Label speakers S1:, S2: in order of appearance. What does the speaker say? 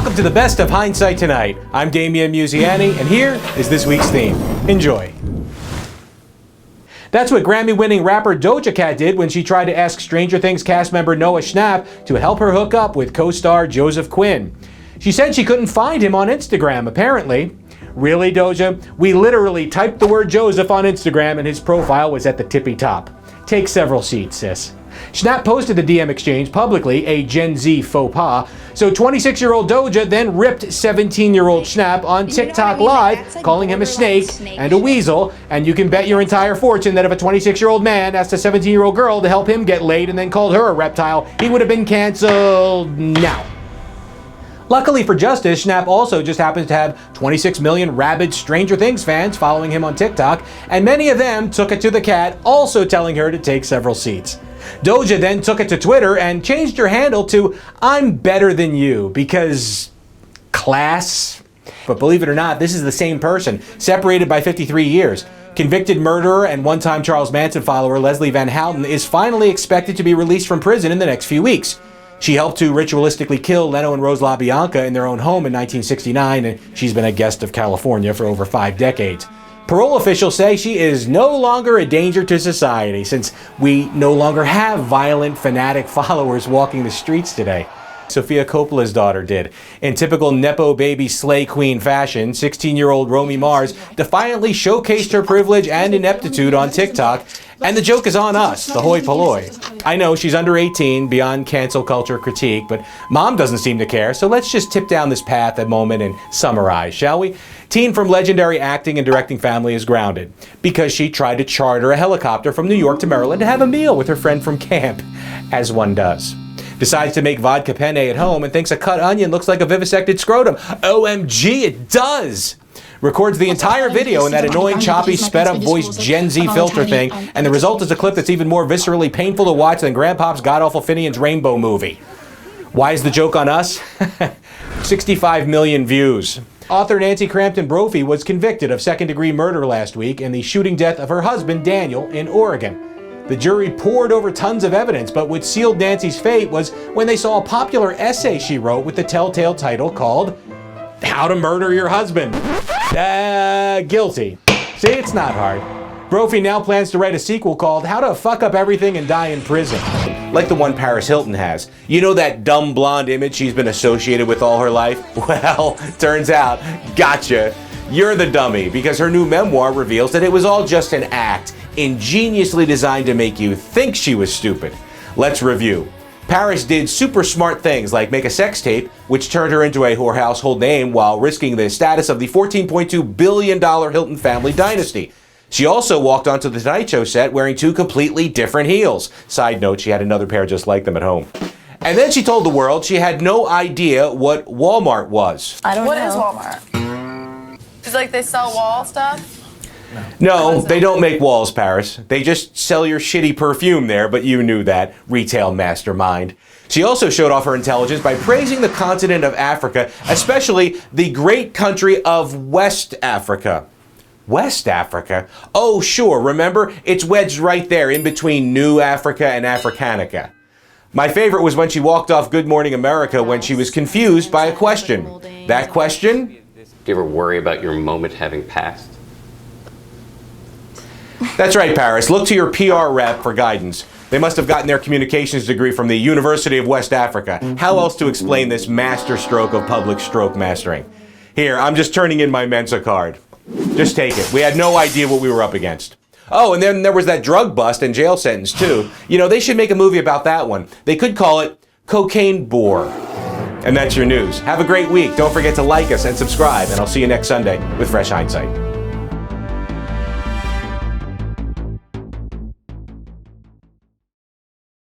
S1: Welcome to the best of Hindsight Tonight. I'm Damian Muziani, and here is this week's theme. Enjoy. That's what Grammy-winning rapper Doja Cat did when she tried to ask Stranger Things cast member Noah Schnapp to help her hook up with co-star Joseph Quinn. She said she couldn't find him on Instagram, apparently. Really, Doja? We literally typed the word Joseph on Instagram and his profile was at the tippy top. Take several seats, sis. Schnapp posted the DM exchange publicly, a Gen Z faux pas, so 26-year-old Doja then ripped 17-year-old Schnapp on TikTok Live, calling him a snake and a weasel, and you can bet your entire fortune that if a 26-year-old man asked a 17-year-old girl to help him get laid and then called her a reptile, he would have been canceled now. Luckily for Justice, Schnapp also just happens to have 26 million rabid Stranger Things fans following him on TikTok, and many of them took it to the cat, also telling her to take several seats. Doja then took it to Twitter and changed her handle to "I'm better than you" because class. But believe it or not, this is the same person, separated by 53 years. Convicted murderer and one-time Charles Manson follower Leslie Van Houten is finally expected to be released from prison in the next few weeks. She helped to ritualistically kill Leno and Rose LaBianca in their own home in 1969, and she's been a guest of California for over 5 decades. Parole officials say she is no longer a danger to society since we no longer have violent, fanatic followers walking the streets today. Sofia Coppola's daughter did. In typical Nepo baby slay queen fashion, 16-year-old Romy Mars defiantly showcased her privilege and ineptitude on TikTok, and the joke is on us, the hoi polloi. I know she's under 18, beyond cancel culture critique, but mom doesn't seem to care, so let's just tip down this path a moment and summarize, shall we? Teen from legendary acting and directing family is grounded because she tried to charter a helicopter from New York to Maryland to have a meal with her friend from camp, as one does. Decides to make vodka penne at home and thinks a cut onion looks like a vivisected scrotum. OMG, it does! Records the entire video in that annoying, choppy, sped-up voice Gen Z filter thing, and the result is a clip that's even more viscerally painful to watch than Grandpop's God-awful Finian's Rainbow movie. Why is the joke on us? 65 million views. Author Nancy Crampton Brophy was convicted of second-degree murder last week in the shooting death of her husband, Daniel, in Oregon. The jury pored over tons of evidence, but what sealed Nancy's fate was when they saw a popular essay she wrote with the telltale title called "How to Murder Your Husband." Guilty. See, it's not hard. Brophy now plans to write a sequel called "How to Fuck Up Everything and Die in Prison." Like the one Paris Hilton has. You know that dumb blonde image she's been associated with all her life? Well, turns out, gotcha. You're the dummy, because her new memoir reveals that it was all just an act, ingeniously designed to make you think she was stupid. Let's review. Paris did super smart things like make a sex tape, which turned her into a whore household name while risking the status of the $14.2 billion Hilton family dynasty. She also walked onto the Tonight Show set wearing 2 completely different heels. Side note, she had another pair just like them at home. And then she told the world she had no idea what Walmart was.
S2: I don't know.
S3: What is Walmart? It's like they sell wall stuff?
S1: No, they don't make walls, Paris. They just sell your shitty perfume there, but you knew that, retail mastermind. She also showed off her intelligence by praising the continent of Africa, especially the great country of West Africa. West Africa? Oh, sure, remember? It's wedged right there in between New Africa and Africanica. My favorite was when she walked off Good Morning America when she was confused by a question. That question?
S4: Do you ever worry about your moment having passed?
S1: That's right, Paris. Look to your PR rep for guidance. They must have gotten their communications degree from the University of West Africa. How else to explain this master stroke of public stroke mastering? Here, I'm just turning in my Mensa card. Just take it. We had no idea what we were up against. Oh, and then there was that drug bust and jail sentence, too. You know, they should make a movie about that one. They could call it Cocaine Bore. And that's your news. Have a great week. Don't forget to like us and subscribe, and I'll see you next Sunday with Fresh Hindsight.